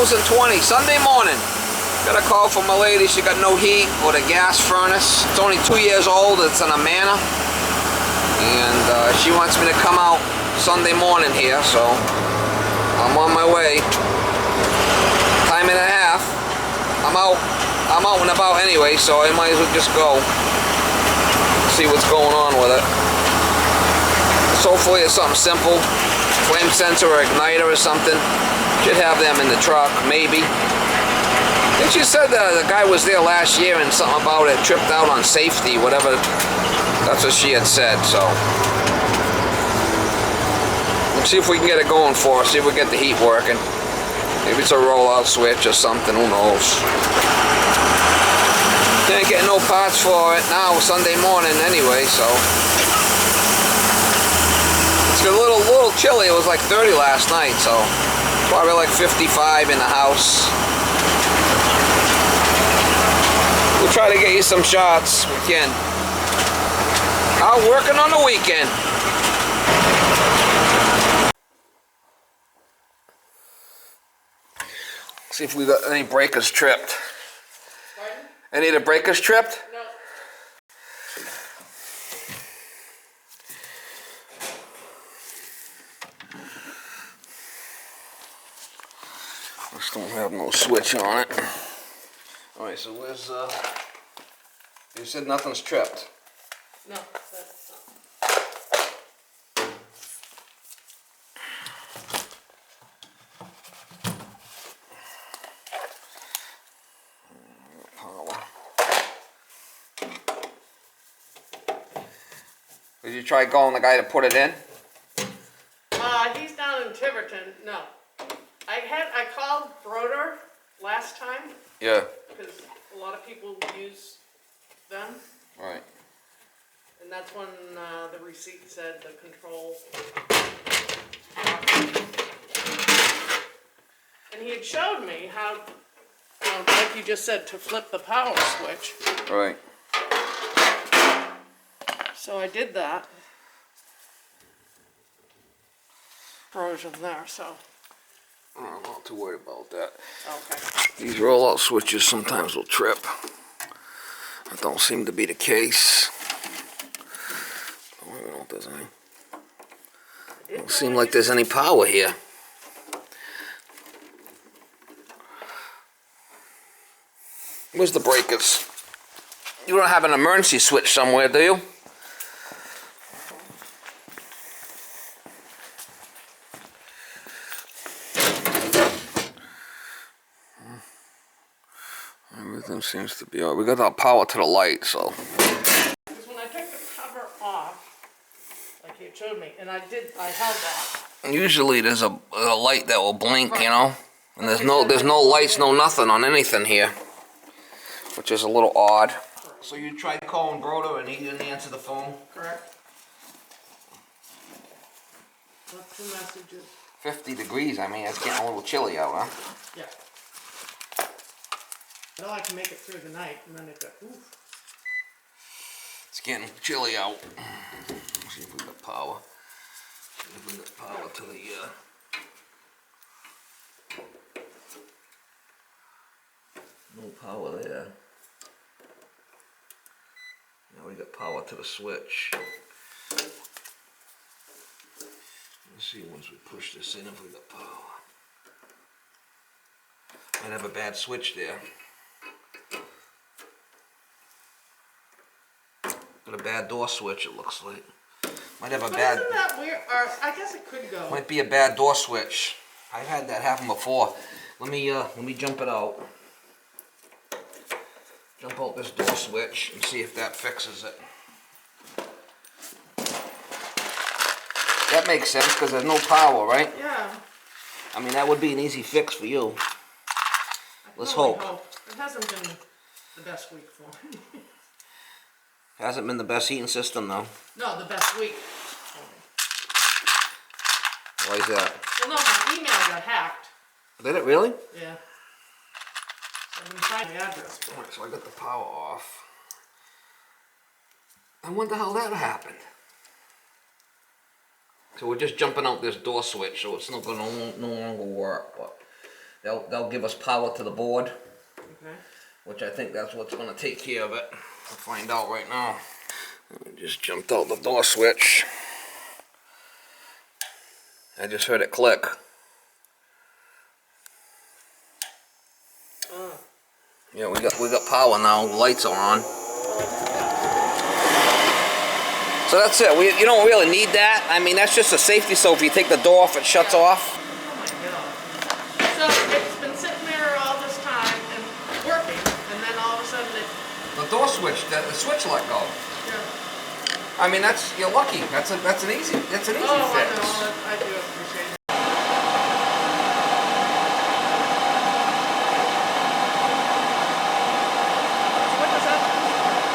2020, Sunday morning. Got a call from a lady. She got no heat with a gas furnace. It's only 2 years old. It's in a manor. And she wants me to come out Sunday morning here, so I'm on my way. Time and a half. I'm out and about anyway, so I might as well just go. See what's going on with it. So hopefully it's something simple. Flame sensor or igniter or something. Should have them in the truck, maybe. I think she said the guy was there last year and something about it tripped out on safety, whatever. That's what she had said, so. Let's see if we can get it going for us, see if we get the heat working. Maybe it's a rollout switch or something, who knows. Can't get no parts for it now, Sunday morning anyway, so. It's a little chilly, it was like 30 last night, so. Probably like 55 in the house. We'll try to get you some shots. We can. Out working on the weekend. See if we got any breakers tripped. Pardon? Any of the breakers tripped? No. Just don't have no switch on it. Alright, so where's you said nothing's tripped. No, that's not. Power. Did you try calling the guy to put it in? He's down in Tiverton. No. I called Broder last time. Yeah. Because a lot of people use them. Right. And that's when the receipt said the control. And he had showed me how, like you just said, to flip the power switch. Right. So I did that. Version there, so. I'm not too worried about that. Okay. These rollout switches sometimes will trip. That don't seem to be the case. I don't know if there's any. Don't seem like there's any power here. Where's the breakers? You don't have an emergency switch somewhere, do you? Everything seems to be all right. We got our power to the light, so. Because when I took the cover off, like you showed me, and I held that. Usually there's a light that will blink, right. You know, and there's no lights, no nothing on anything here, which is a little odd. So you tried calling Broder and he didn't answer the phone? Correct. What's the messages? 50 degrees, I mean, it's getting a little chilly out, huh? Yeah. I know I can make it through the night, and then it goes, oof. It's getting chilly out. Let's see if we got power. See if we got power to the, no power there. Now we got power to the switch. Let's see once we push this in if we got power. Might have a bad switch there. Got a bad door switch, it looks like. Might have a bad. Isn't that weird? Or I guess it could go. Might be a bad door switch. I've had that happen before. Let me jump it out. Jump out this door switch and see if that fixes it. That makes sense because there's no power, right? Yeah. I mean, that would be an easy fix for you. Let's hope. It hasn't been the best week for me. Hasn't been the best heating system, though. No, the best week. Why is that? Well, no, my email got hacked. Did it really? Yeah. So I'm trying the address. Alright, so I got the power off. I wonder how that happened. So we're just jumping out this door switch, so it's not going to no longer work. But they'll give us power to the board, Okay. which I think that's what's gonna take care of it. We'll find out right now. I just jumped out the door switch. I just heard it click. Yeah, we got power now. Lights are on. So that's it. You don't really need that. I mean, that's just a safety. So if you take the door off, it shuts off. Oh my God. So it's been sitting there all this time and working, and then all of a sudden it. The door switch, the switch let go. Yeah. I mean, you're lucky. That's an easy fix. Oh, I know. I do appreciate it. What does that?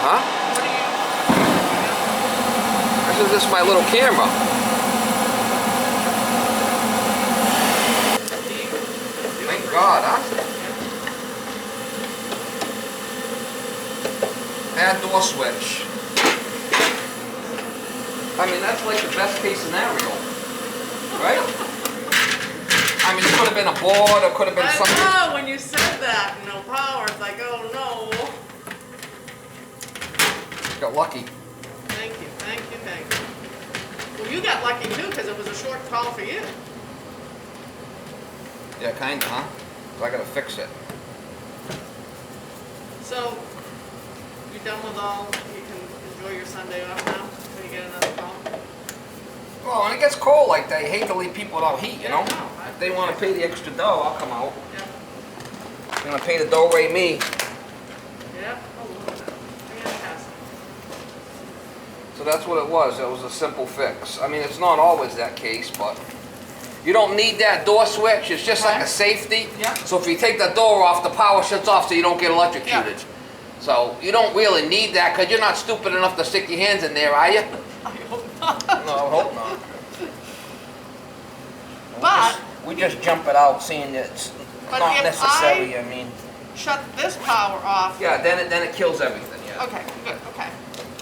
Huh? What do you? This is just my little camera. Thank God, huh? Add door switch. I mean, that's like the best case scenario, right? I mean, it could have been a board, it could have been something. I know, when you said that, no power, it's like, oh no. Got lucky. Thank you, thank you, thank you. Well, you got lucky too, because it was a short call for you. Yeah, kinda, huh? So I gotta fix it. So, you done with all, you can enjoy your Sunday off now, when you get another call? Well, when it gets cold like that, you hate to leave people without heat, you know? Yeah, no, If they want to pay the extra dough, I'll come out. Yeah. They're gonna pay the dough rate me. Yeah, oh, look at that. Fantastic. So that's what it was. It was a simple fix. I mean, it's not always that case, but you don't need that door switch. It's just like Okay. a safety. Yeah. So if you take the door off, the power shuts off so you don't get electrocuted. Yeah. So you don't really need that because you're not stupid enough to stick your hands in there, are you? I hope not. No, I hope not. But, We just jump it out seeing that it's But not if necessary, I mean. shut this power off. Yeah, then it kills everything, yeah. Okay, good, okay.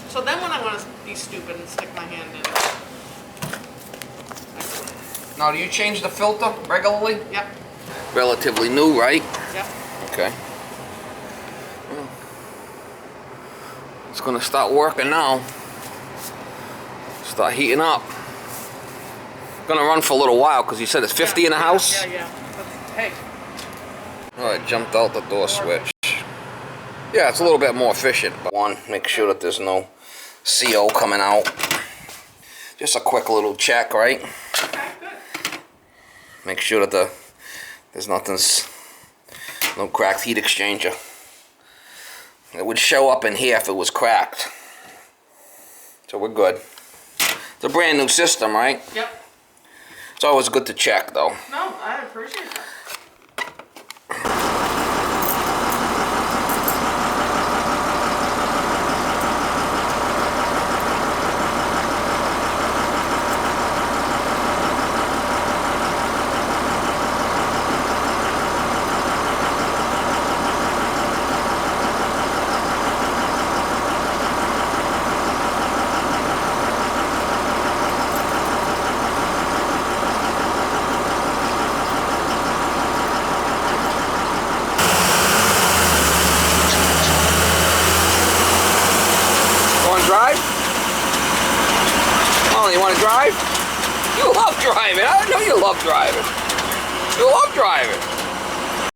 So then when I want to be stupid and stick my hand in it. Now, do you change the filter regularly? Yep, Relatively new, right? yep. Okay. Well, it's gonna start working now. Start heating up. Gonna run for a little while because you said it's 50 in the house? Yeah, yeah. But, hey, Alright, jumped out the door switch. Yeah, it's a little bit more efficient. But one, make sure that there's no CO coming out. Just a quick little check, right? okay, good. Make sure that there's no cracked heat exchanger. It would show up in here if it was cracked. So we're good. It's a brand new system, right? Yep. It's always good to check, though. No, I appreciate that. Drive? Oh, you want to drive? You love driving. I know you love driving. You love driving.